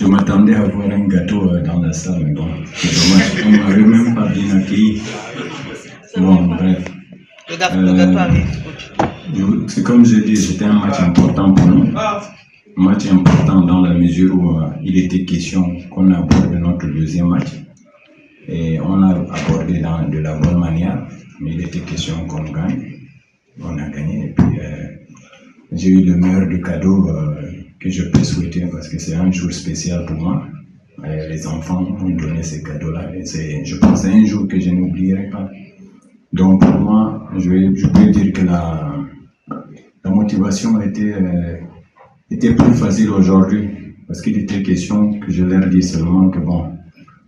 m'attendais à voir un gâteau dans la salle, mais bon, c'est dommage, on ne m'avait même pas bien accueilli. Bon, bref. C'est comme je dis, c'était un match important pour nous. Un match important dans la mesure où il était question qu'on aborde notre deuxième match. Et on a abordé de la bonne manière, mais il était question qu'on gagne. On a gagné et puis j'ai eu le meilleur du cadeau que je peux souhaiter parce que c'est un jour spécial pour moi. Les enfants ont donné ces cadeaux-là et je pense que c'est un jour que je n'oublierai pas. Donc pour moi, je peux dire que la motivation était plus facile aujourd'hui parce qu'il était question que je leur dise seulement que bon,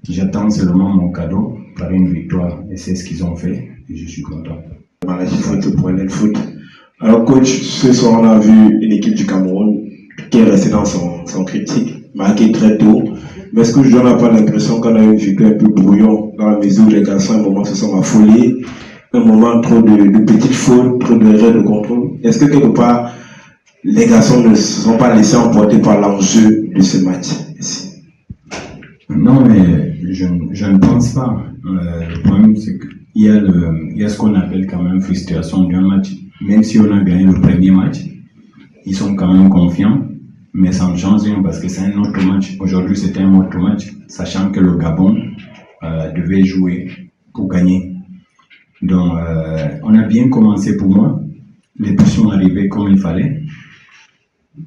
j'attends seulement mon cadeau par une victoire et c'est ce qu'ils ont fait et je suis content. Foot. Alors coach, ce soir on a vu une équipe du Cameroun qui est restée dans son critique, marquée très tôt. Mais est-ce que je n'ai pas l'impression qu'on a eu une victoire un peu brouillon dans la mesure où les garçons à un moment se sont affolés, un moment trop de petites fautes, trop d'erreurs de contrôle. Est-ce que quelque part les garçons ne se sont pas laissés emporter par l'enjeu de ce match? Non, mais je ne pense pas. Le problème, c'est qu'il y a ce qu'on appelle quand même frustration d'un match. Même si on a gagné le premier match, ils sont quand même confiants, mais ça ne change rien parce que c'est un autre match. Aujourd'hui, c'était un autre match, sachant que le Gabon devait jouer pour gagner. Donc, on a bien commencé pour moi. Les buts sont arrivés comme il fallait.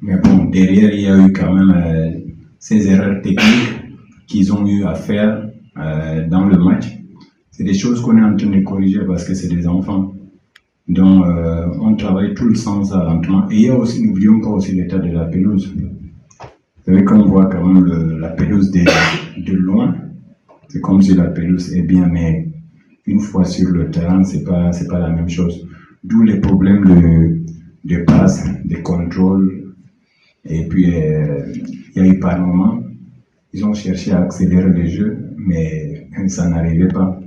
Mais bon, derrière, il y a eu quand même ces erreurs techniques qu'ils ont eu à faire dans le match. C'est des choses qu'on est en train de corriger parce que c'est des enfants. Donc, on travaille tout le sens lentement. Et il y a aussi, n'oublions pas aussi l'état de la pelouse. Vous savez, quand on voit quand même la pelouse de loin, c'est comme si la pelouse est bien, mais une fois sur le terrain, c'est pas la même chose. D'où les problèmes de passe, de contrôle. Et puis, il y a eu par moments, ils ont cherché à accélérer le jeu, mais ça n'arrivait pas.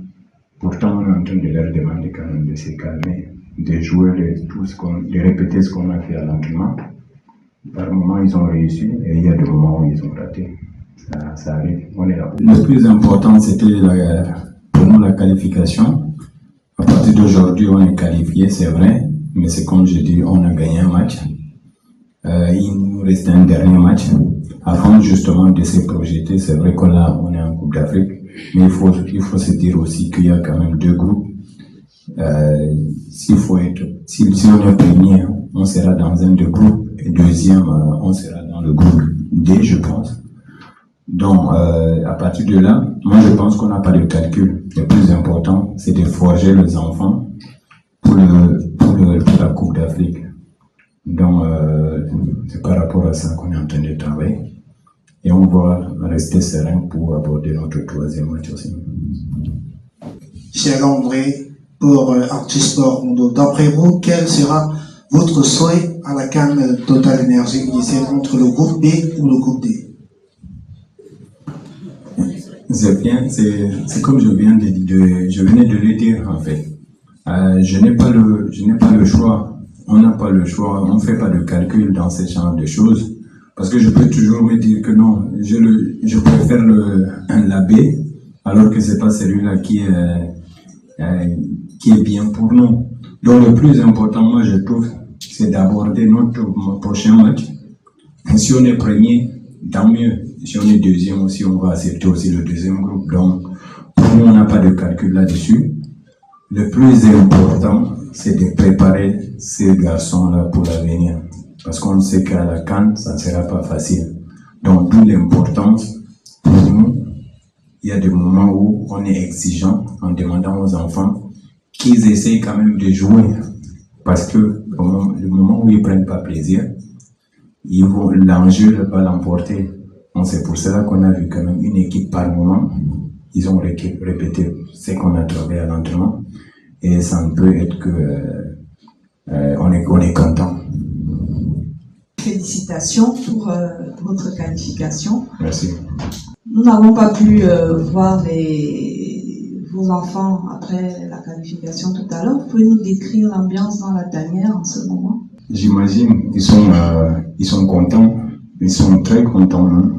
Pourtant, on est en train de leur demander quand même de se calmer, de jouer, de répéter ce qu'on a fait à l'entraînement. Par moments, ils ont réussi et il y a des moments où ils ont raté. Ça arrive, on est là. Le plus important, c'était pour nous la qualification. À partir d'aujourd'hui, on est qualifié, c'est vrai, mais c'est comme je dis, on a gagné un match. Il nous reste un dernier match. Avant justement de se projeter, c'est vrai qu'on est en Coupe d'Afrique, mais il faut se dire aussi qu'il y a quand même deux groupes. Si on est premier, on sera dans un des groupes, et deuxième, on sera dans le groupe D, je pense. Donc, à partir de là, moi je pense qu'on n'a pas de calcul. Le plus important, c'est de forger les enfants pour la Coupe d'Afrique. Donc, c'est par rapport à ça qu'on est en train de travailler. Et on va rester serein pour aborder notre troisième match aussi. Cher André, pour Actu-Sport Mundo, d'après vous, quel sera votre souhait à la CAN Total Energy entre le groupe B ou le groupe D? C'est bien, c'est comme je venais de le dire en fait. Je n'ai pas le choix. On n'a pas le choix. On ne fait pas de calcul dans ce genre de choses. Parce que je peux toujours me dire que non, je préfère la B, alors que c'est pas celui-là qui est bien pour nous. Donc le plus important, moi je trouve, c'est d'aborder notre prochain match. Si on est premier, tant mieux. Si on est deuxième aussi, on va accepter aussi le deuxième groupe. Donc, pour nous, on n'a pas de calcul là-dessus. Le plus important, c'est de préparer ces garçons-là pour l'avenir. Parce qu'on sait qu'à la CAN, ça ne sera pas facile. Donc, d'où l'importance pour nous. Il y a des moments où on est exigeant en demandant aux enfants qu'ils essayent quand même de jouer. Parce que le moment où ils ne prennent pas plaisir, l'enjeu va l'emporter. Donc, c'est pour cela qu'on a vu quand même une équipe par moment. Ils ont répété ce qu'on a travaillé à l'entraînement. Et ça ne peut être que on est content. Félicitations pour votre qualification. Merci. Nous n'avons pas pu voir vos enfants après la qualification tout à l'heure. Vous pouvez nous décrire l'ambiance dans la tanière en ce moment? J'imagine ils sont contents. Ils sont très contents. Hein.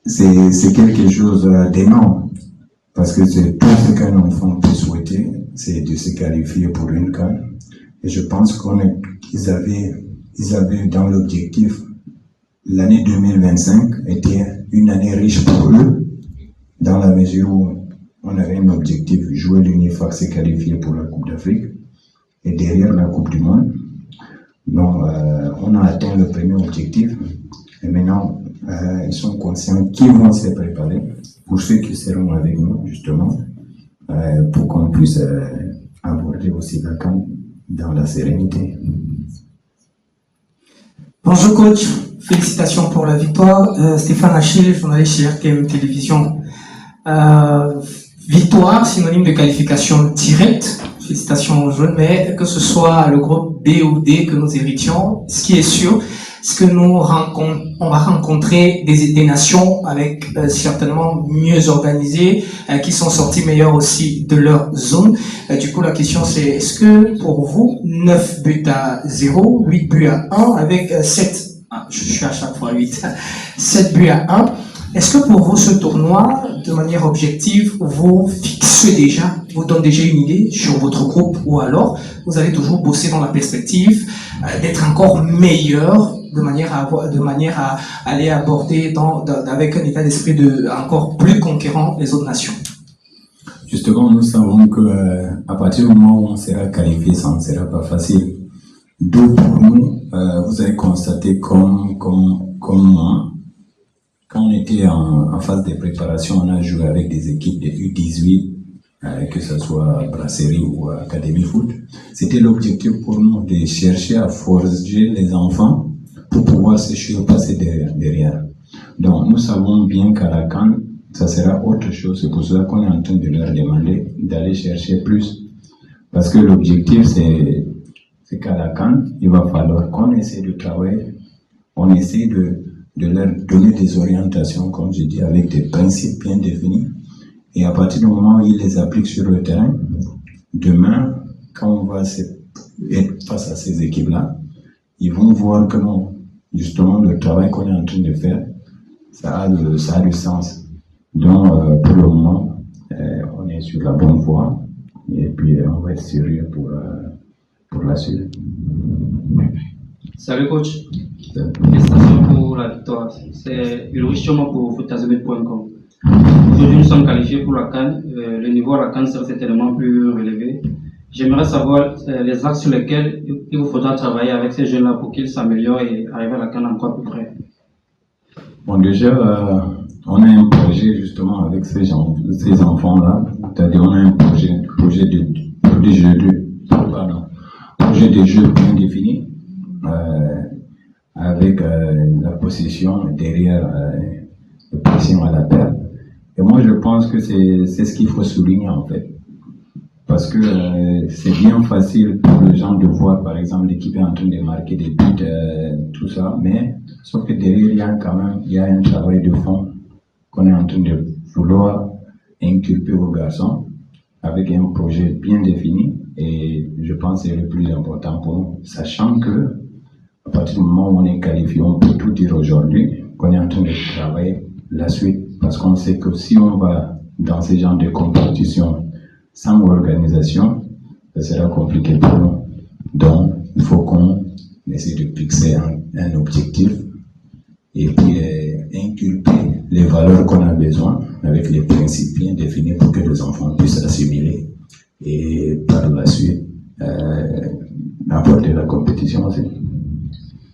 c'est quelque chose d'énorme. Parce que c'est tout ce qu'un enfant peut souhaiter, c'est de se qualifier pour une CAN. Et je pense qu'ils avaient dans l'objectif, l'année 2025 était une année riche pour eux, dans la mesure où on avait un objectif, jouer l'UNIFAC, se qualifier pour la Coupe d'Afrique, et derrière la Coupe du Monde. Donc, on a atteint le premier objectif, et maintenant, ils sont conscients qu'ils vont se préparer pour ceux qui seront avec nous, justement, pour qu'on puisse aborder aussi la CAN dans la sérénité. Bonjour coach, félicitations pour la victoire. Stéphane Achille, journaliste chez RTM Télévision. Victoire, synonyme de qualification directe. Félicitations aux jeunes, mais que ce soit le groupe B ou D que nous héritions, ce qui est sûr, c'est que on va rencontrer des nations avec certainement mieux organisées, qui sont sorties meilleures aussi de leur zone. Du coup, la question c'est, est-ce que pour vous, 9 buts à 0, 8 buts à 1, avec 7, je suis à chaque fois 8, 7 buts à 1, est-ce que pour vous, ce tournoi, de manière objective, vous fixe déjà, vous donne déjà une idée sur votre groupe, ou alors vous allez toujours bosser dans la perspective d'être encore meilleur, de manière à aller aborder avec un état d'esprit encore plus conquérant les autres nations? Justement, nous savons que à partir du moment où on sera qualifié, ça ne sera pas facile. D'où pour nous, vous avez constaté comme moi, quand on était en phase de préparation, on a joué avec des équipes de U18, que ce soit Brasserie ou Académie Foot. C'était l'objectif pour nous de chercher à forger les enfants pour pouvoir se surpasser derrière. Donc, nous savons bien qu'à la CAN, ça sera autre chose. C'est pour ça qu'on est en train de leur demander d'aller chercher plus. Parce que l'objectif, c'est qu'à la CAN, il va falloir qu'on essaie de travailler, on essaie de leur donner des orientations, comme je dis, avec des principes bien définis. Et à partir du moment où ils les appliquent sur le terrain, demain, quand on va être face à ces équipes-là, ils vont voir que non, justement, le travail qu'on est en train de faire, ça a du sens. Donc, pour le moment, on est sur la bonne voie, et puis on va être sérieux pour la suite. Salut coach, félicitations pour la victoire. C'est Ulrich Choma pour footazebet.com. Aujourd'hui, nous sommes qualifiés pour la CAN. Le niveau à la CAN sera certainement plus relevé. J'aimerais savoir les axes sur lesquels il vous faudra travailler avec ces jeunes-là pour qu'ils s'améliorent et arriver à la CAN encore plus près. Bon, déjà, on a un projet justement avec ces enfants-là. C'est-à-dire, on a un projet de jeu bien défini, avec la possession derrière le pressing à la perte. Et moi, je pense que c'est ce qu'il faut souligner en fait. Parce que c'est bien facile pour les gens de voir, par exemple, l'équipe est en train de marquer des buts, tout ça, mais sauf que derrière, il y a un travail de fond qu'on est en train de vouloir inculper aux garçons avec un projet bien défini, et je pense que c'est le plus important pour nous, sachant que à partir du moment où on est qualifié, on peut tout dire aujourd'hui qu'on est en train de travailler la suite, parce qu'on sait que si on va dans ces genres de compétition sans organisation, ça sera compliqué pour nous. Donc, il faut qu'on essaie de fixer un objectif et puis inculper les valeurs qu'on a besoin avec les principes bien définis pour que les enfants puissent assimiler et par la suite apporter la compétition aussi.